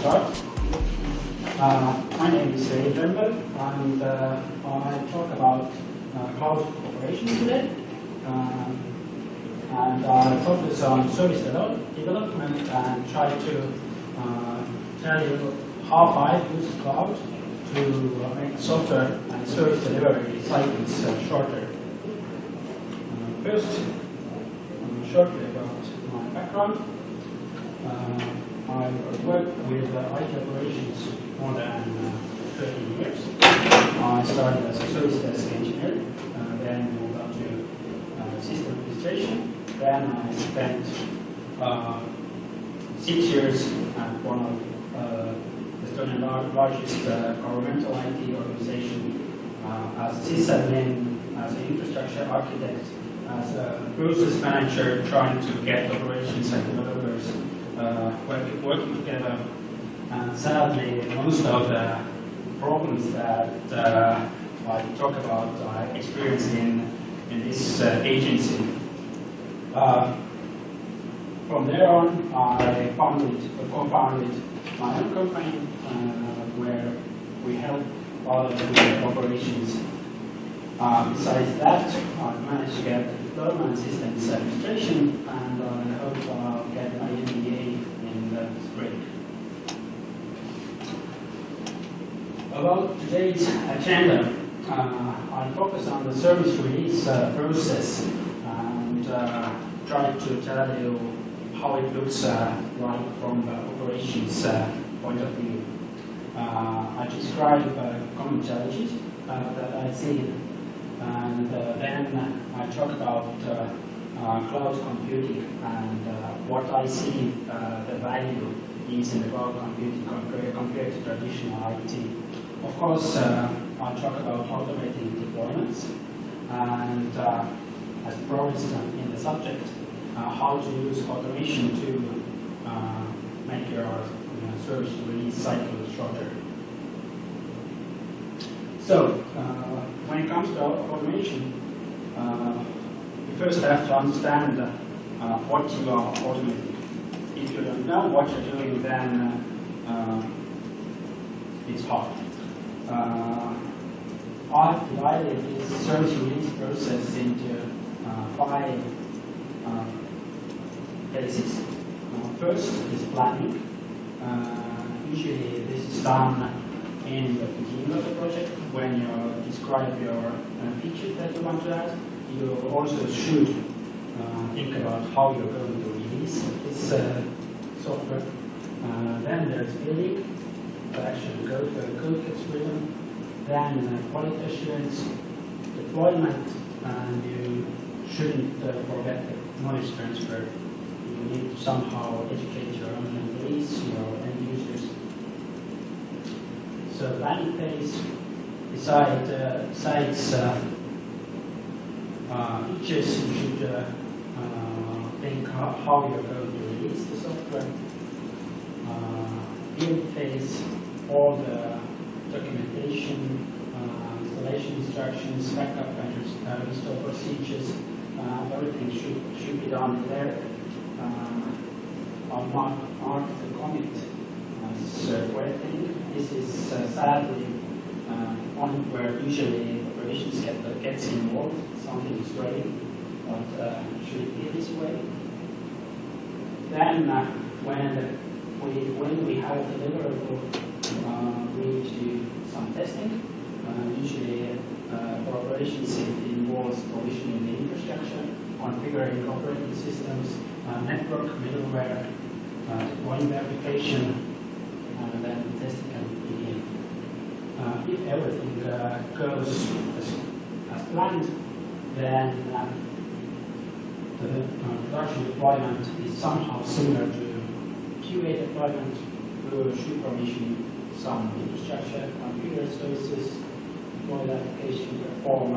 start. My name is Rein Remmel, and I talk about cloud operations today. And I focus on service development and try to tell you how I use cloud to make software and service delivery cycles shorter. First, shortly about my background. I worked with IT operations more than 13 years. I started as a service desk engineer, then moved up to system administration. Then I spent 6 years at one of Estonia's largest governmental IT organization as a sysadmin, as an infrastructure architect, as a process manager, trying to get operations and developers working together. And sadly, most of the problems that I talk about I experienced in this agency. From there on, I co-founded my own company where we help others with operations. Besides that, I've managed to get development systems administration, and I hope I'll get my MBA in the spring. About today's agenda, I'll focus on the service release process and try to tell you how it looks like from the operations point of view. I describe common challenges that I see, and then I talk about cloud computing and what I see the value is in the cloud computing compared to traditional IT. Of course, I'll talk about automating deployments and, as promised in the subject, how to use automation to make your service release cycle shorter. So, when it comes to automation, you first have to understand what you are automating. If you don't know what you're doing, then it's hard. I've divided this service release process into 5 phases. First is planning. Usually this is done in the beginning of the project when you describe your features that you want to add. You also should think about how you're going to release this software. Then there's building, actually code gets written. Then quality assurance, deployment, and you shouldn't forget the knowledge transfer. You need to somehow educate your own employees, your end users. So planning phase, besides features, you should think how you're going to release the software. Build phase, all the documentation, installation instructions, backup and restore procedures, everything should be done there. I'll mark the commit as where thing. This is sadly one where usually operations gets involved. Something is ready, but should it be this way? Then when we have a deliverable, we need to do some testing. Usually for operations it involves provisioning the infrastructure, configuring operating systems, network, middleware, deploying the application, and then testing can begin. If everything goes as planned, then the production deployment is somehow similar to QA deployment. We should provision some infrastructure, configure services, deploy the application, perform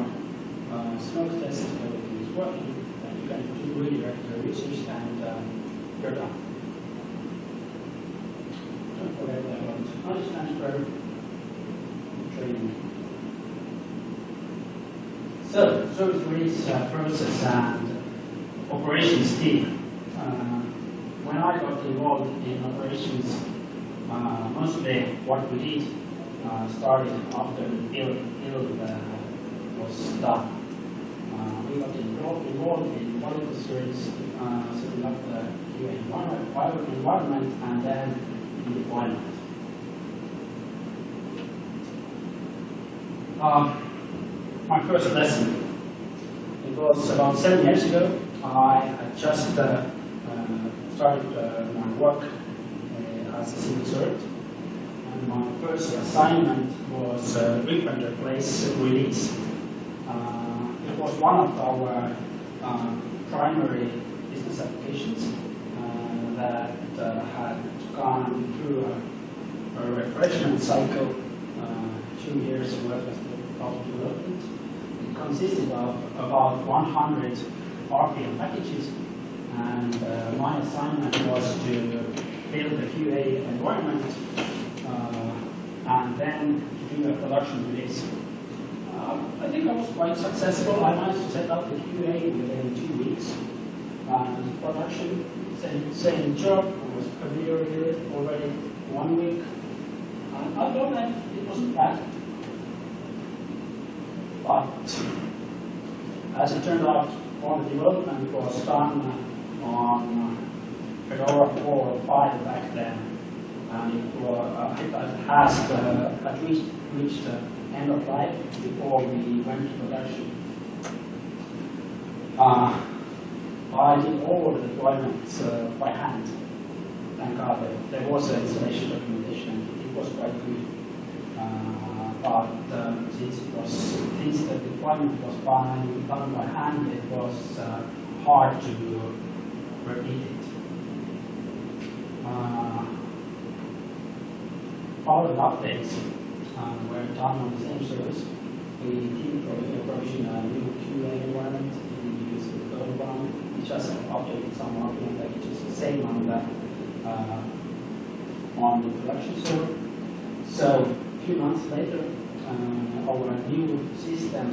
smoke tests, everything is working, then you can do redirect the users and you're done. Don't forget about knowledge transfer, training. So, service release process and operations team. When I got involved in operations, Mostly what we did started after the build was done. We got involved in quality assurance, setting up the QA environment, and then in deployment. My first lesson. It was about 7 years ago. I had just started my work as a civil servant, and my first assignment was rip and replace release. It was one of our primary business applications that had gone through a refreshment cycle, 2 years worth of development. It consisted of about 100 RPM packages, and my assignment was to build a QA environment and then do a production release. I think I was quite successful. I managed to set up the QA within 2 weeks. Production, same job. I was familiar with it already 1 week. I thought that it wasn't bad. But as it turned out, all the development was done on Fedora 4 or 5 back then, and it had at least reached the end of life before we went to production. I did all the deployments by hand. Thank God there was an installation documentation. It was quite good. But since the deployment was done by hand, it was hard to repeat it. All the updates were done on the same service. We didn't provision a new QA environment. We used the old one. We just updated some RPM packages, the same on the production server. So a few months later, our new system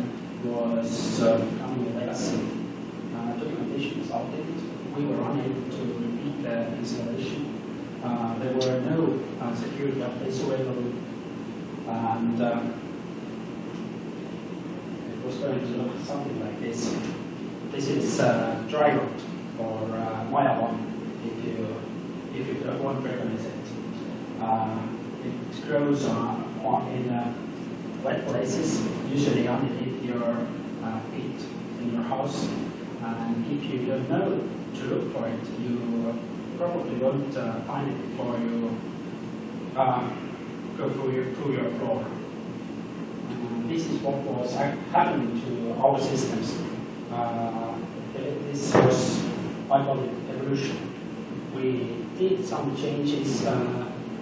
was becoming a legacy. Documentation was outdated. We were unable to repeat the installation. There were no security updates available, and it was going to look something like this. This is Drygot or Maya1, if you won't recognize it. It grows in wet places, usually underneath your feet in your house. And if you don't know to look for it, you probably won't find it before you go through your floor. This is what was happening to our systems. This was, I call it, evolution. We did some changes.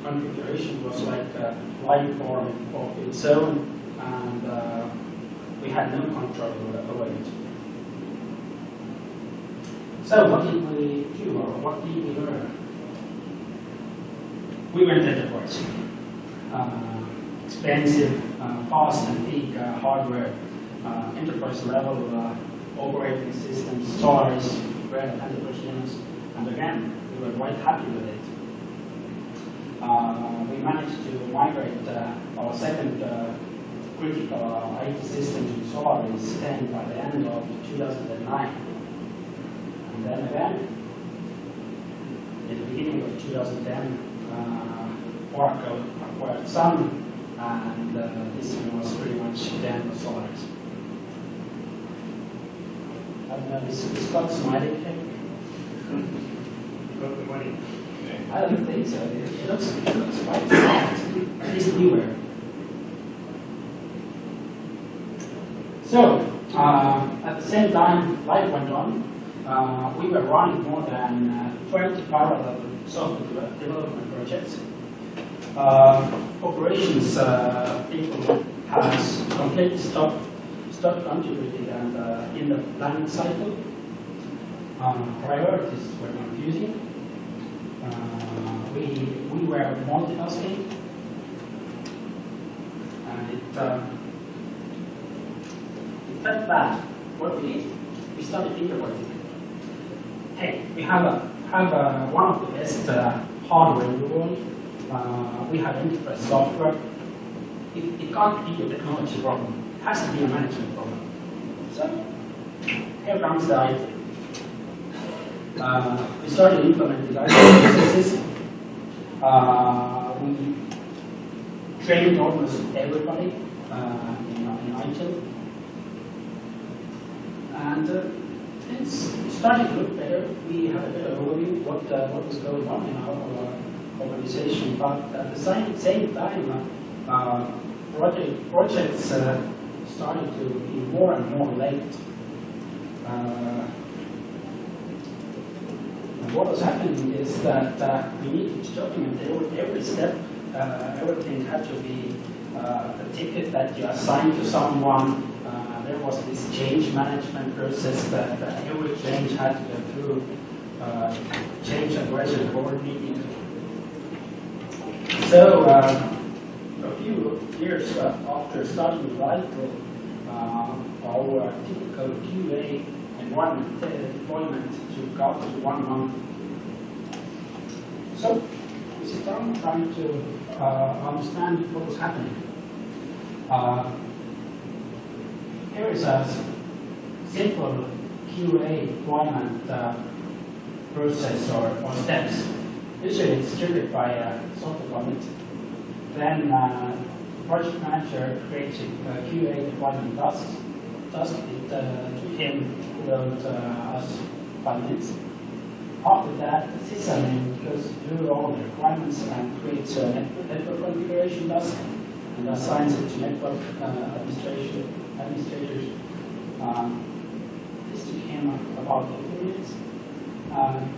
Configuration was like a life form of its own, and we had no control over it. So what did we do, or what did we learn? We went enterprise. Expensive, fast and big hardware, enterprise level operating systems, SARS, Red Hat Linux, and again, we were quite happy with it. We managed to migrate our second critical IT system to Solaris 10 by the end of 2009. And then again, in the beginning of 2010, Oracle acquired Sun, and this was pretty much the end of Solaris. I don't know, is Scott smiling here? Got the money. I don't think so. It looks quite soft, at least middleware. So, at the same time life went on, we were running more than 20 parallel software development projects. Operations people has completely stopped contributing, and in the planning cycle, priorities were confusing. We were multitasking, and it felt bad. What we did, we started integrating. Hey, we have one of the best hardware in the world. we have enterprise software. It can't be a technology problem. It has to be a management problem. So here comes the idea. We started implementing IT processes. We trained almost everybody in IT. And it's starting to look better. We have a better overview of what was going on in our organization. But at the same time, projects started to be more and more late. And what was happening is that we needed to document every step. Everything had to be a ticket that you assign to someone. There was this change management process that every change had to go through change advisory board meeting. So a few years after starting with Lightro, our typical QA environment deployment took up to 1 month. So we sit down trying to understand what was happening. Here is a simple QA deployment process or steps. Usually it's triggered by a software commit. Then the project manager creates a QA deployment task. It took him about us 5 minutes. After that, the sysadmin goes through all the requirements and creates a network configuration task and assigns it to network administrators. This took him about 15 minutes.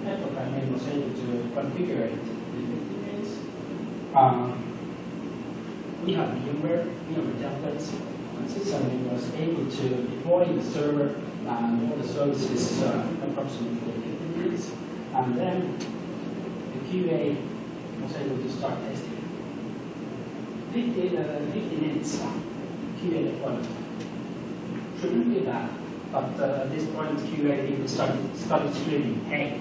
Network admin was able to configure it in 15 minutes. We have middleware templates, and sysadmin was able to deploy the server and all the services approximately 15 minutes. And then the QA was able to start testing. 50 minutes QA deployment. Shouldn't be that, but at this point QA people started screaming, hey,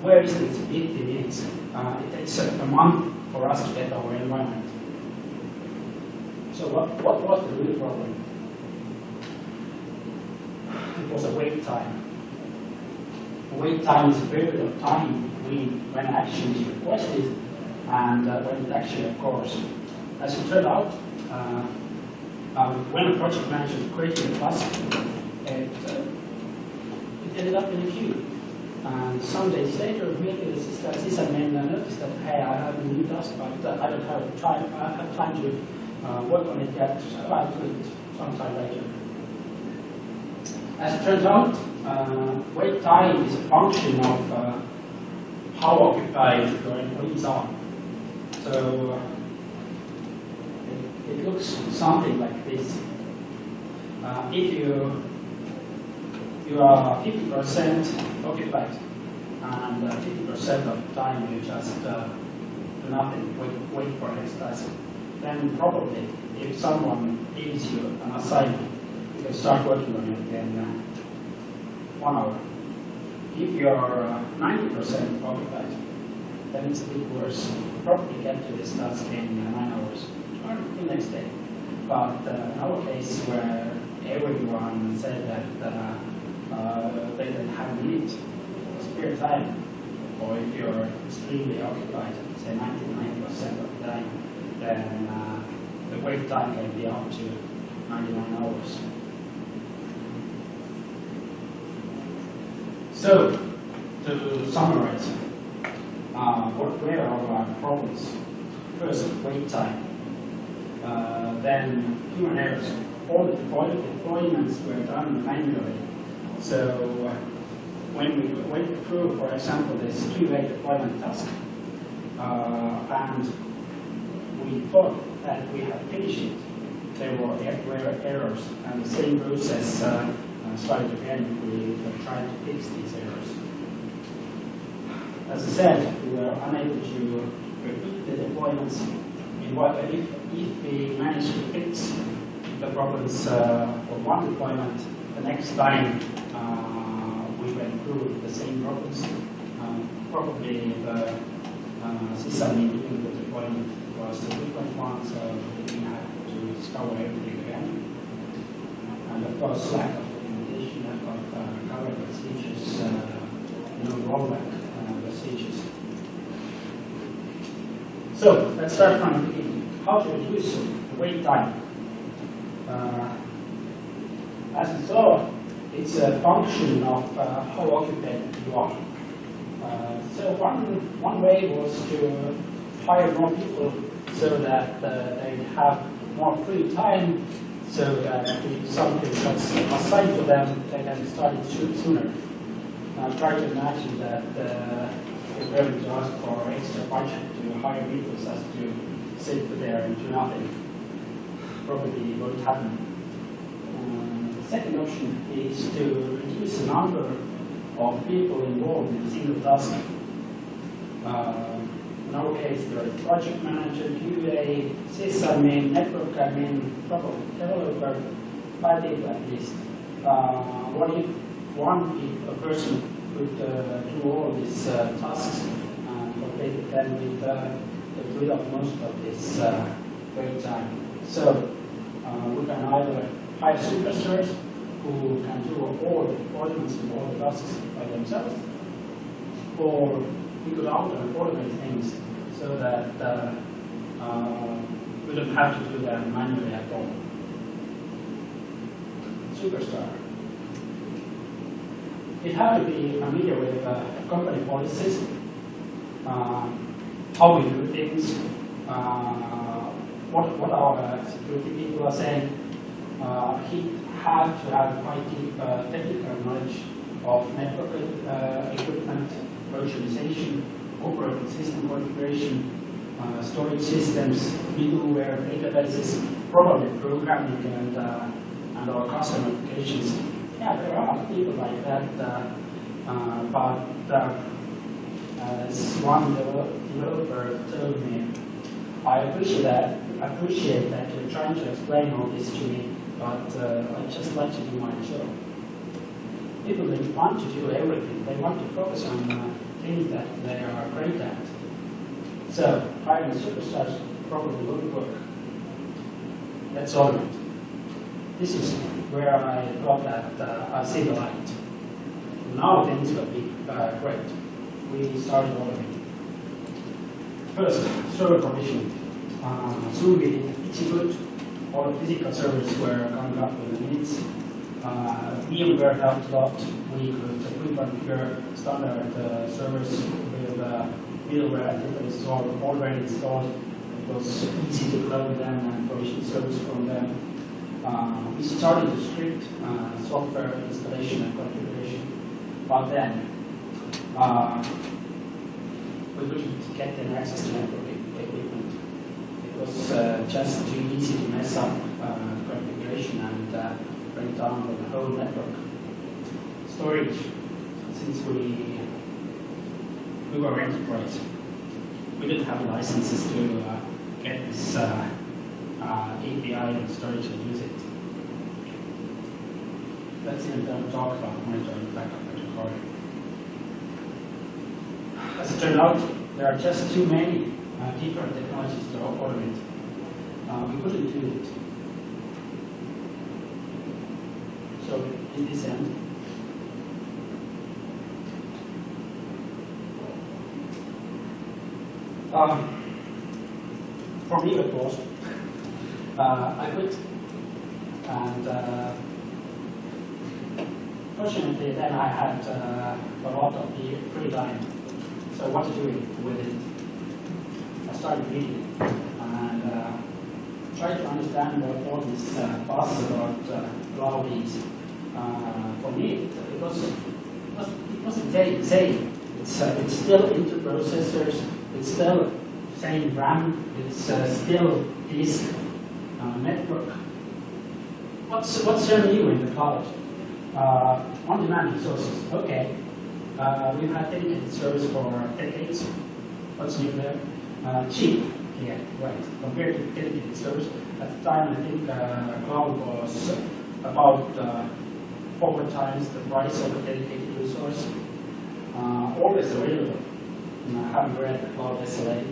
where is this 50 minutes? It takes a month for us to get our environment. So what was the real problem? It was a wait time. A wait time is a period of time between when action is requested and when it actually occurs. As it turned out, when a project manager created a task, it ended up in a queue. And some days later, maybe the sysadmin noticed that, hey, I have a new task, but I don't have time. I have time to work on it yet. So I'll do it sometime later. As it turns out, wait time is a function of how occupied your employees are. So it looks something like this. If you are 50% occupied and 50% of the time you just do nothing, wait for next task, then probably if someone gives you an assignment, you can start working on it in 1 hour. If you are 90% occupied, then it's a bit worse. You probably get to this task in 9 hours or the next day. But in our case, where everyone said that they didn't have a minute of spare time, or if you're extremely occupied, say 99% of the time, then the wait time can be up to 99 hours. So, to summarize, what were our problems? First, wait time. Then human errors. All the deployments were done manually. So when we went through, for example, this QA deployment task, and we thought that we had finished it, there were errors, and the same process started again. We were trying to fix these errors. As I said, we were unable to repeat the deployments. If we managed to fix the problems for one deployment, the next time we went through the same problems, probably the sysadmin doing the deployment was a different one, so we had to discover everything again. And of course, lack of documentation, lack of covered procedures, rollback procedures. So let's start from the beginning. How to reduce wait time? As you saw, it's a function of how occupied you are. So one way was to hire more people so that they have more free time, so that if something was assigned to them, they can start it sooner. Now try to imagine that if they were to ask for extra budget to hire people just to sit there and do nothing. Probably won't happen. The second option is to reduce the number of people involved in a single task. In our case, there is project manager, QA, sysadmin, network admin, probably developer, 5 people at least. What if a person could do all these tasks and complete them with get rid of most of this wait time? So we can either hire superstars who can do all the deployments and all the tasks by themselves, or we could automate things so that we don't have to do them manually at all. Superstar. You have to be familiar with company policies, how we do things, what our security people are saying. He had to have quite deep technical knowledge of network equipment, virtualization, operating system configuration, storage systems, middleware, databases, probably programming and our custom applications. Yeah, there are people like that, but as one developer told me, I appreciate that you're trying to explain all this to me, but I just like to do my job. People, they want to do everything. They want to focus on things that they are great at. So hiring superstars probably won't work. That's all right. This is where I thought that I see the light. Now things will be great. We started automating. First, server provisioning. Soon we did Ichigood. All the physical servers were coming up with the minutes. VMware helped a lot. We could pre-configure standard servers with middleware interfaces already installed. It was easy to clone them and provision servers from them. We started to script software installation and configuration, but then we couldn't get them access to network equipment. It was just too easy to mess up configuration and bring down the whole network. Storage, since we were enterprise, we didn't have licenses to get this API and storage and use it. Let's even talk about monitoring backup protocol. As it turned out, there are just too many different technologies to automate. We couldn't do it. So in this end, for me it was, I quit, and fortunately then I had a lot of the free time. So what to do with it? I started reading and tried to understand what all this fuss about cloud is. For me, it wasn't the same. It's still into processors. It's still same RAM. It's still disk network. What's so new in the cloud? On-demand resources. Okay, we've had dedicated service for decades. What's new there? Cheap. Yeah, right. Compared to dedicated service, at the time I think cloud was about 4 times the price of a dedicated resource. Always available. haven't read the Cloud SLA,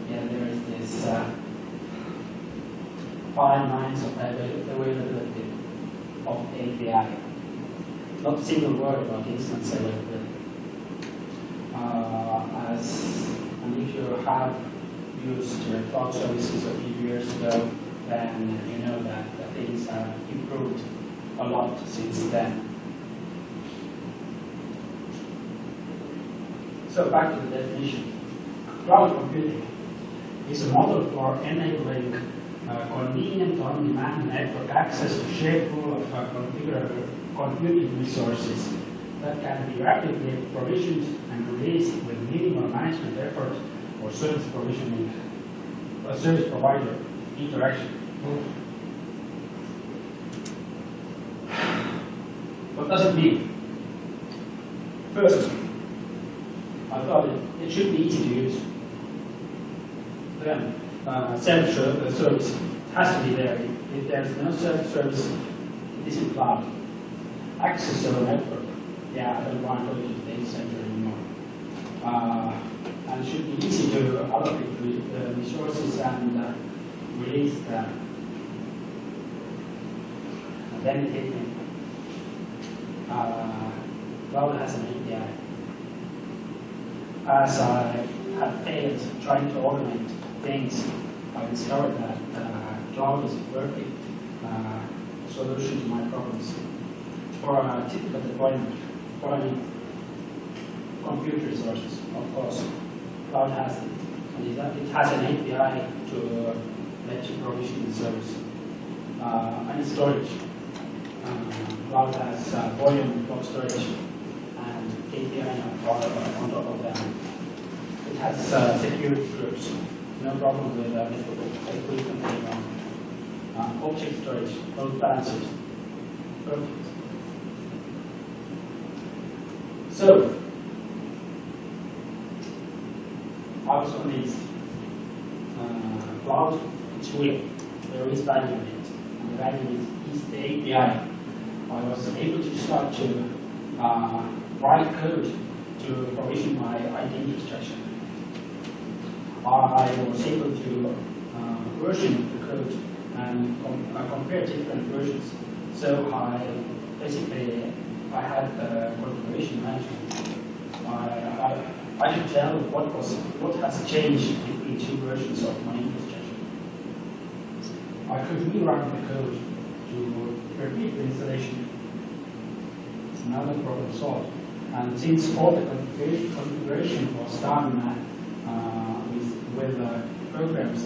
yeah, there is this fine lines of availability of API. Not a single word about instance availability. And if you have used cloud services a few years ago, then you know that things have improved a lot since then. So back to the definition. Cloud computing is a model for enabling convenient on-demand network access to shared pool of configurable computing resources that can be rapidly provisioned and released with minimal management effort or service provisioning, service provider interaction. What does it mean? First, I thought it should be easy to use. Then, self-service has to be there. If there's no self-service, it isn't cloud. Access to a network. Yeah, I don't want to go to the data center anymore. And it should be easy to allocate resources and release them. And then it hit me. Cloud has an API. As I had failed trying to automate things, I discovered that cloud is a perfect solution to my problems. For a typical deployment, compute resources, of course, cloud has it. And it has an API to let you provision the service. And storage. Cloud has volume and block storage and API on top of them. It has security groups. No problem with equipment on object storage, load balancers. Perfect. So, I was convinced cloud, it's real. There is value in it. And the value is the API. I was able to start to write code to provision my IT infrastructure. I was able to version the code and compare different versions. So I had configuration management. I could tell what has changed between two versions of my infrastructure. I could rewrite the code to repeat the installation. Now the problem solved. And since all the configuration was done with programs,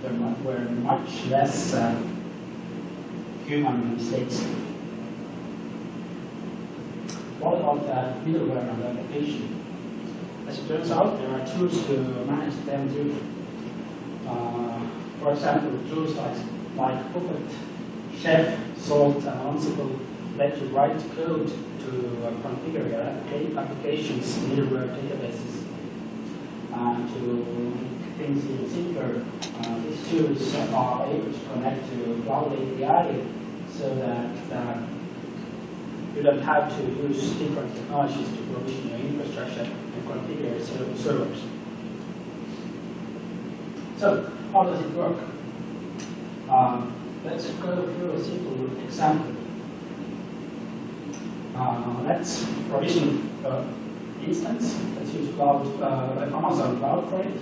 there were much less human mistakes. What about middleware and application? As it turns out, there are tools to manage them too. For example, tools like Puppet, Chef, Salt, and Ansible let you write code to configure your applications, middleware databases, and to make things even simpler. These tools are able to connect to Cloud API so that you don't have to use different technologies to provision your infrastructure and configure your servers. So, how does it work? Let's go through a simple example. Let's provision instance. Let's use Amazon Cloud for it.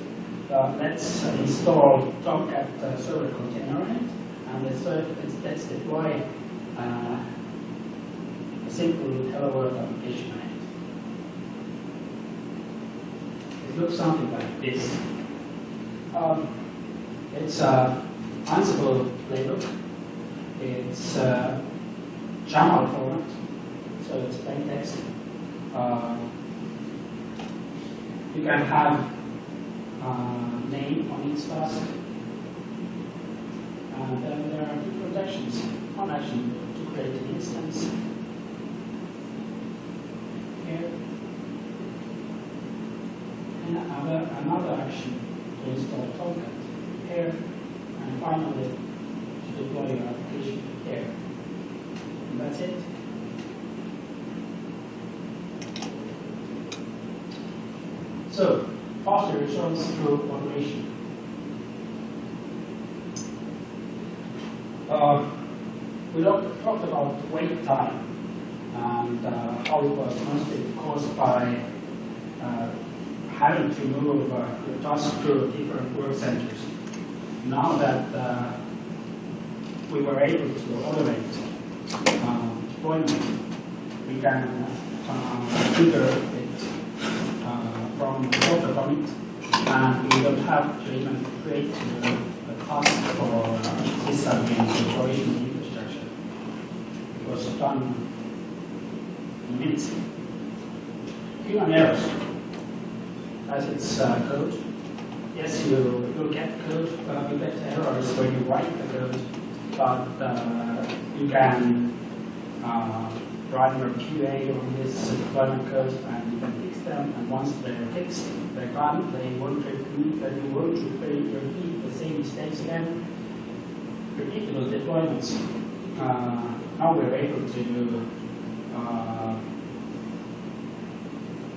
Let's install Tomcat server container on it, and let's deploy a simple Hello World application on it. It looks something like this. It's Ansible playbook. It's YAML format, so it's plain text. You can have name on each task, and then there are different actions. One action to create an instance here, and another action to install Tomcat here, and finally to deploy your application here. And that's it. So, faster results through automation. We talked about wait time and how it was mostly caused by having to move your task through different work centers. Now that we were able to automate deployment, we can trigger it from software commit, and we don't have to even create a task for sysadmin provisioning infrastructure. It was done in minutes. Human errors, as it's code. Yes, you get code, you get errors when you write the code, but you can run your QA on this deployment code and you can fix them, and once they're fixed, they're gone, they won't repeat, that you won't repeat the same mistakes again. Repeatable deployments. Now we're able to do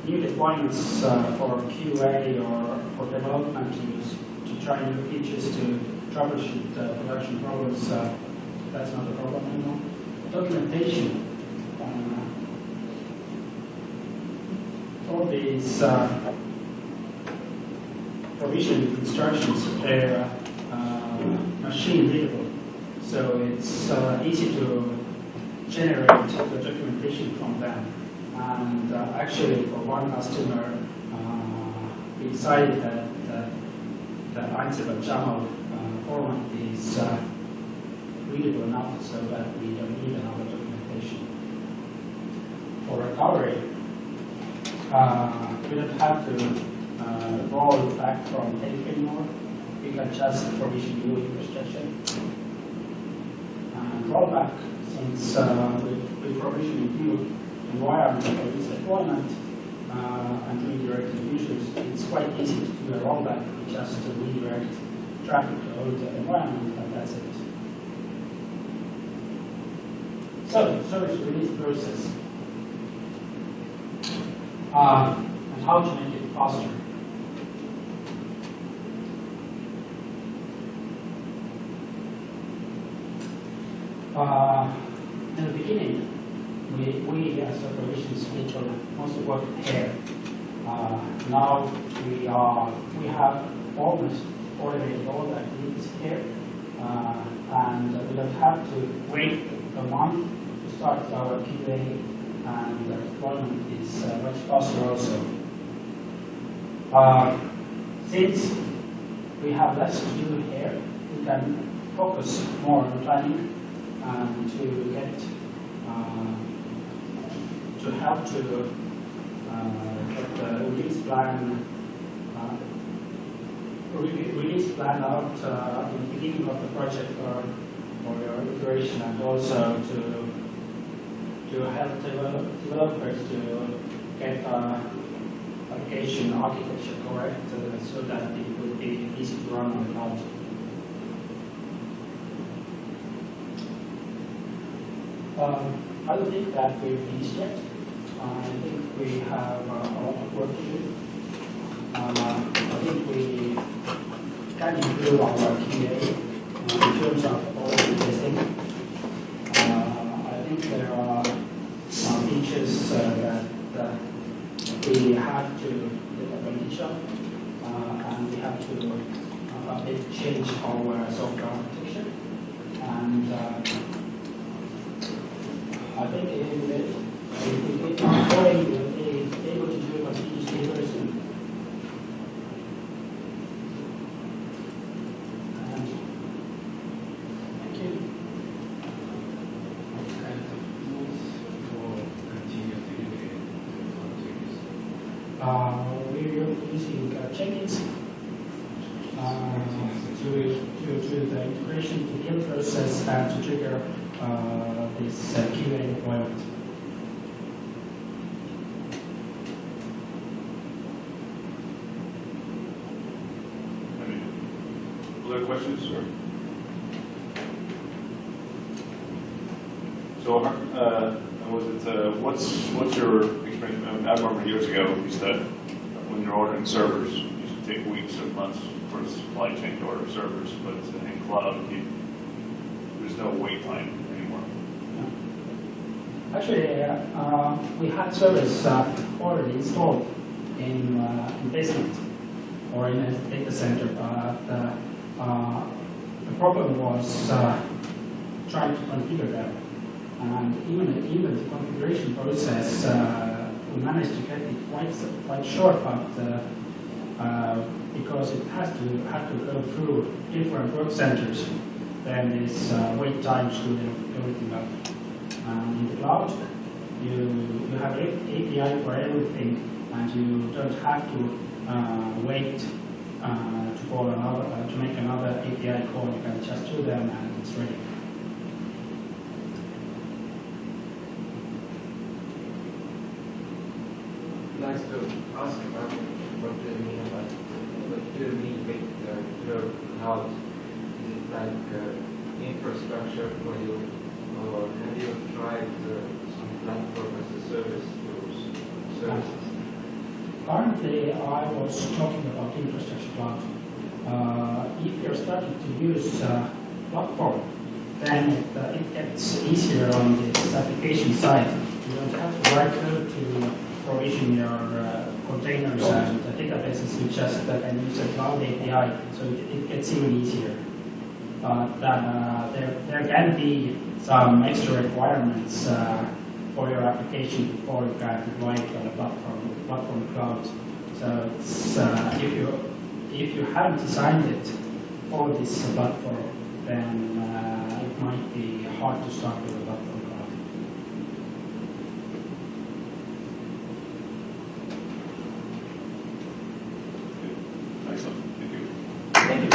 new deployments for QA or for development use, to try new features to troubleshoot production problems. That's not a problem anymore. Documentation. All these provision instructions, they're machine readable, so it's easy to generate the documentation from them. And actually, for one customer, we decided that the Ansible channel format is readable enough so that we don't need another documentation. For recovery, we don't have to roll back from tape anymore. We can just provision new infrastructure. And rollback, since we provision new environment for this deployment and redirecting users, it's quite easy to do a rollback. We just redirect traffic to all the environment, and that's it. So, service release process. And how to make it faster. In the beginning, we as operations people mostly work here. Now we have almost automated all the activities here, and we don't have to wait a month to start our QA, and the deployment is much faster also. Since we have less to do here, we can focus more on planning and to get to help to get the release plan out in the beginning of the project or your iteration, and also to help developers to get application architecture correct so that it will be easy to run on the cloud. I don't think that we've finished yet. I think we have a lot of work to do. I think we can improve our QA in terms of all the testing. I think there are some features that we have to develop an issue, and we have to change our software architecture. And I think if we get going, we'll be able to do continuously very soon. And thank you. What kind of tools for continuous delivery We're using Jenkins to do the integration to the build process and to trigger this QA deployment. Other questions? Or? So, was it? What's your experience? I remember years ago you said when you're ordering servers, it used to take weeks or months for the supply chain to order servers, but in cloud, there's no wait time anymore. Actually, we had servers already installed in basement or in a data center, but the problem was trying to configure them. And even the configuration process, we managed to get it quite short, but because it had to go through different work centers, then this wait time screwed everything up. In the cloud, you have API for everything, and you don't have to wait to make another API call. You can just do them, and it's ready. Nice to ask about what do you mean with your cloud? Is it like infrastructure for you, or have you tried some platform as a service services? Currently, I was talking about infrastructure cloud. If you're starting to use platform, then it gets easier on this application side. You don't have to write code to provision your containers and databases. You just can use a cloud API, so it gets even easier. But there can be some extra requirements for your application before you can deploy it on a platform cloud. So it's, if you haven't designed it for this platform, then it might be hard to start with a platform cloud. Excellent. Thank you. Thank you.